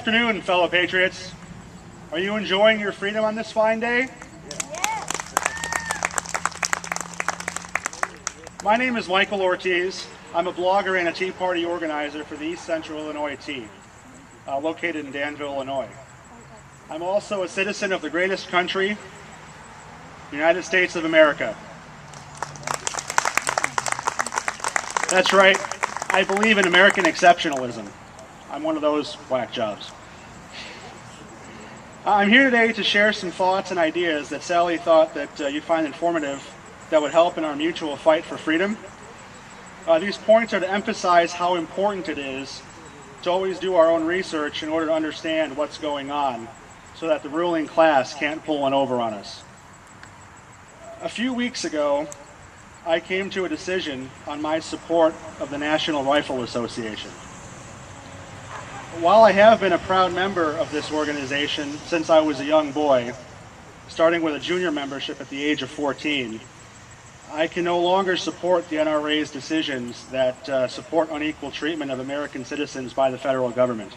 Good afternoon, fellow patriots. Are you enjoying your freedom on this fine day? My name is Michael Ortiz. I'm a blogger and a Tea Party organizer for the East Central Illinois Tea, located in Danville, Illinois. I'm also a citizen of the greatest country, the United States of America. That's right, I believe in American exceptionalism. I'm one of those whack jobs. I'm here today to share some thoughts and ideas that Sally thought that you'd find informative that would help in our mutual fight for freedom. These points are to emphasize how important it is to always do our own research in order to understand what's going on so that the ruling class can't pull one over on us. A few weeks ago, I came to a decision on my support of the National Rifle Association. While I have been a proud member of this organization since I was a young boy, starting with a junior membership at the age of 14, I can no longer support the NRA's decisions that support unequal treatment of American citizens by the federal government.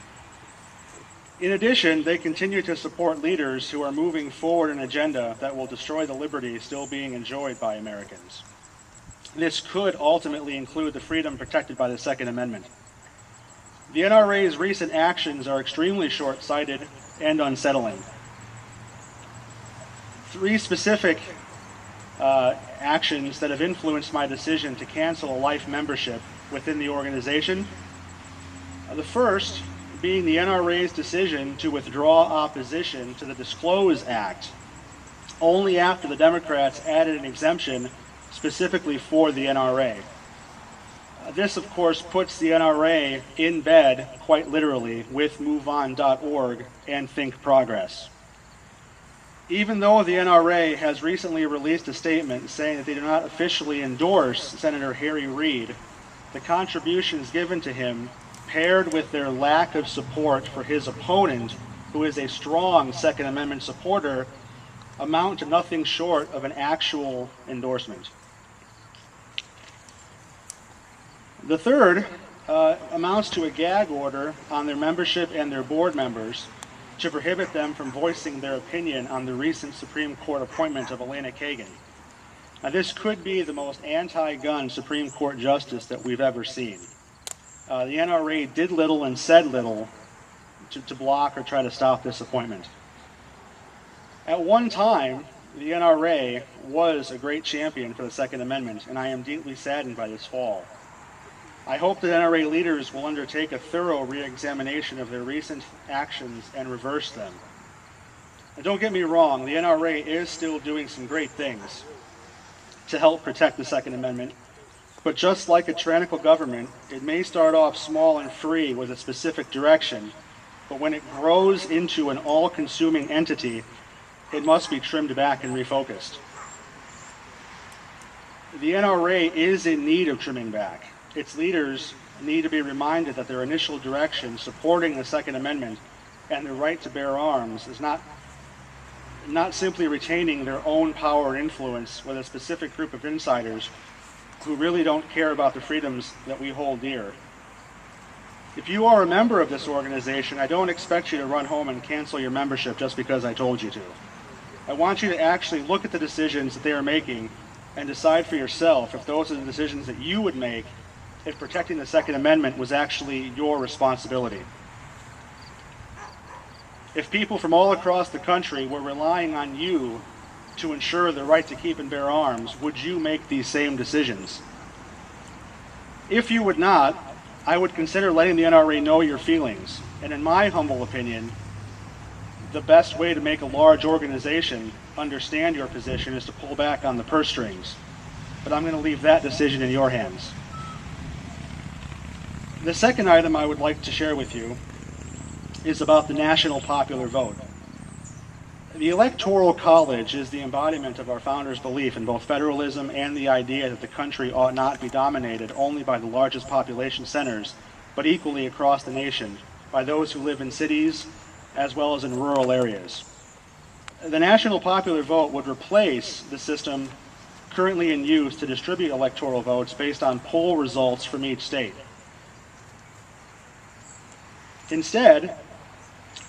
In addition, they continue to support leaders who are moving forward an agenda that will destroy the liberty still being enjoyed by Americans. This could ultimately include the freedom protected by the Second Amendment. The NRA's recent actions are extremely short-sighted and unsettling. Three specific actions that have influenced my decision to cancel a life membership within the organization. The first being the NRA's decision to withdraw opposition to the Disclose Act only after the Democrats added an exemption specifically for the NRA. This, of course, puts the NRA in bed, quite literally, with MoveOn.org and Think Progress. Even though the NRA has recently released a statement saying that they do not officially endorse Senator Harry Reid, the contributions given to him, paired with their lack of support for his opponent, who is a strong Second Amendment supporter, amount to nothing short of an actual endorsement. The third amounts to a gag order on their membership and their board members to prohibit them from voicing their opinion on the recent Supreme Court appointment of Elena Kagan. Now, this could be the most anti-gun Supreme Court justice that we've ever seen. The NRA did little and said little to block or try to stop this appointment. At one time, the NRA was a great champion for the Second Amendment, and I am deeply saddened by this fall. I hope that NRA leaders will undertake a thorough re-examination of their recent actions and reverse them. And don't get me wrong, the NRA is still doing some great things to help protect the Second Amendment, but just like a tyrannical government, it may start off small and free with a specific direction, but when it grows into an all-consuming entity, it must be trimmed back and refocused. The NRA is in need of trimming back. Its leaders need to be reminded that their initial direction supporting the Second Amendment and the right to bear arms is not simply retaining their own power and influence with a specific group of insiders who really don't care about the freedoms that we hold dear. If you are a member of this organization, I don't expect you to run home and cancel your membership just because I told you to. I want you to actually look at the decisions that they are making and decide for yourself if those are the decisions that you would make if protecting the Second Amendment was actually your responsibility. If people from all across the country were relying on you to ensure the right to keep and bear arms, would you make these same decisions? If you would not, I would consider letting the NRA know your feelings. And in my humble opinion, the best way to make a large organization understand your position is to pull back on the purse strings. But I'm going to leave that decision in your hands. The second item I would like to share with you is about the national popular vote. The Electoral College is the embodiment of our founders' belief in both federalism and the idea that the country ought not be dominated only by the largest population centers, but equally across the nation by those who live in cities as well as in rural areas. The national popular vote would replace the system currently in use to distribute electoral votes based on poll results from each state. Instead,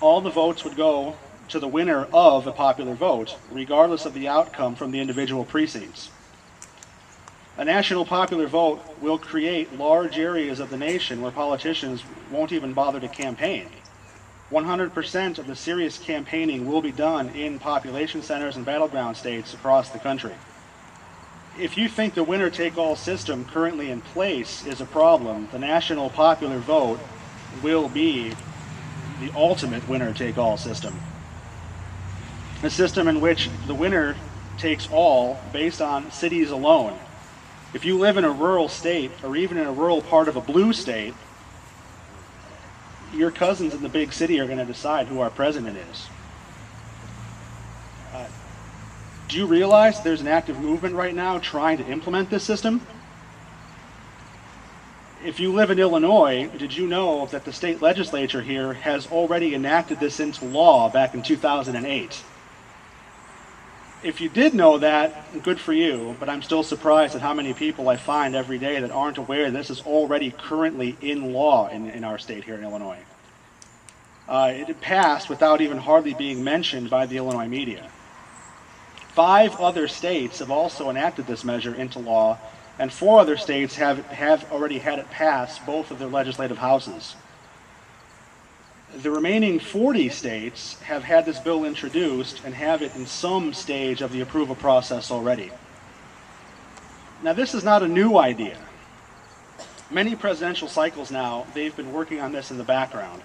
all the votes would go to the winner of a popular vote, regardless of the outcome from the individual precincts. A national popular vote will create large areas of the nation where politicians won't even bother to campaign. 100% of the serious campaigning will be done in population centers and battleground states across the country. If you think the winner-take-all system currently in place is a problem, the national popular vote will be the ultimate winner-take-all system. A system in which the winner takes all based on cities alone. If you live in a rural state, or even in a rural part of a blue state, your cousins in the big city are going to decide who our president is. Do you realize there's an active movement right now trying to implement this system? If you live in Illinois, did you know that the state legislature here has already enacted this into law back in 2008? If you did know that, good for you, but I'm still surprised at how many people I find every day that aren't aware this is already currently in law in our state here in Illinois. It passed without even hardly being mentioned by the Illinois media. 5 other states have also enacted this measure into law, and 4 other states have already had it pass both of their legislative houses. The remaining 40 states have had this bill introduced and have it in some stage of the approval process already. Now, this is not a new idea. Many presidential cycles now, they've been working on this in the background.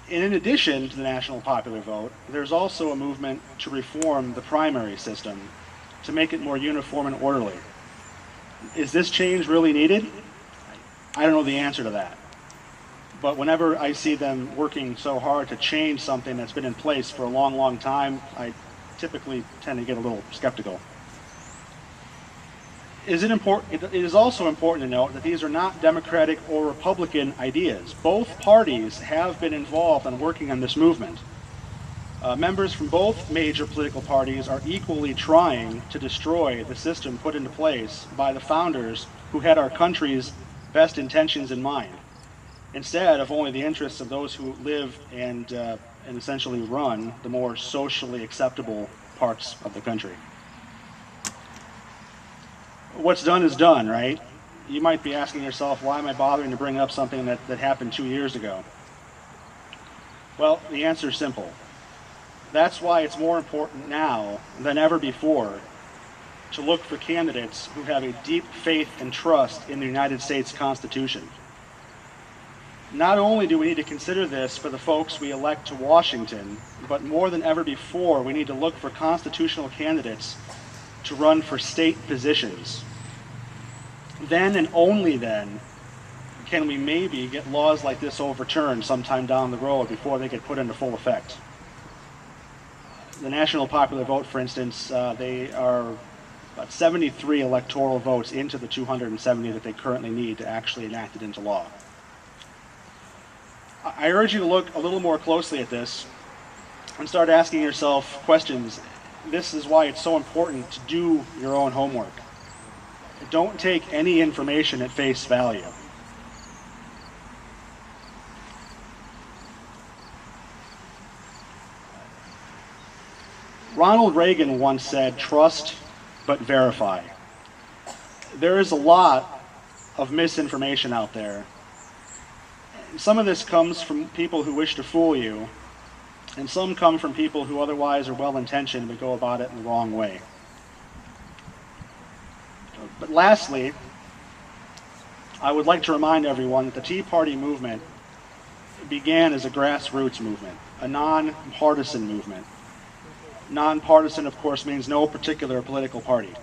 And in addition to the national popular vote, there's also a movement to reform the primary system to make it more uniform and orderly. Is this change really needed? I don't know the answer to that. But whenever I see them working so hard to change something that's been in place for a long, long time, I typically tend to get a little skeptical. It is also important to note that these are not Democratic or Republican ideas. Both parties have been involved in working on this movement. Members from both major political parties are equally trying to destroy the system put into place by the founders who had our country's best intentions in mind, instead of only the interests of those who live and essentially run the more socially acceptable parts of the country. What's done is done, right? You might be asking yourself, why am I bothering to bring up something that happened 2 years ago? Well, the answer is simple. That's why it's more important now than ever before to look for candidates who have a deep faith and trust in the United States Constitution. Not only do we need to consider this for the folks we elect to Washington, but more than ever before, we need to look for constitutional candidates to run for state positions. Then and only then can we maybe get laws like this overturned sometime down the road before they get put into full effect. The national popular vote, for instance, they are about 73 electoral votes into the 270 that they currently need to actually enact it into law. I urge you to look a little more closely at this and start asking yourself questions. This is why it's so important to do your own homework. Don't take any information at face value. Ronald Reagan once said, "Trust but verify." There is a lot of misinformation out there. Some of this comes from people who wish to fool you, and some come from people who otherwise are well-intentioned but go about it in the wrong way. But lastly, I would like to remind everyone that the Tea Party movement began as a grassroots movement, a non-partisan movement. Non-partisan, of course, means no particular political party.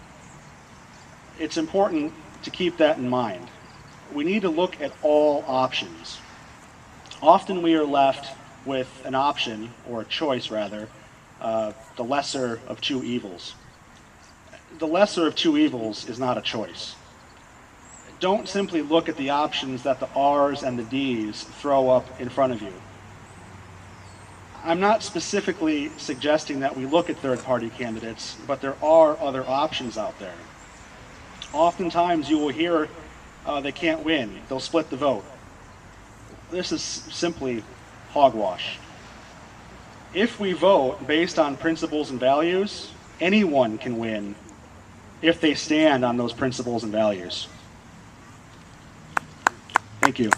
It's important to keep that in mind. We need to look at all options. Often we are left with an option, or a choice rather, the lesser of two evils. The lesser of two evils is not a choice. Don't simply look at the options that the R's and the D's throw up in front of you. I'm not specifically suggesting that we look at third-party candidates, but there are other options out there. Oftentimes you will hear they can't win, they'll split the vote. this is simply hogwash. If we vote based on principles and values, anyone can win if they stand on those principles and values. Thank you.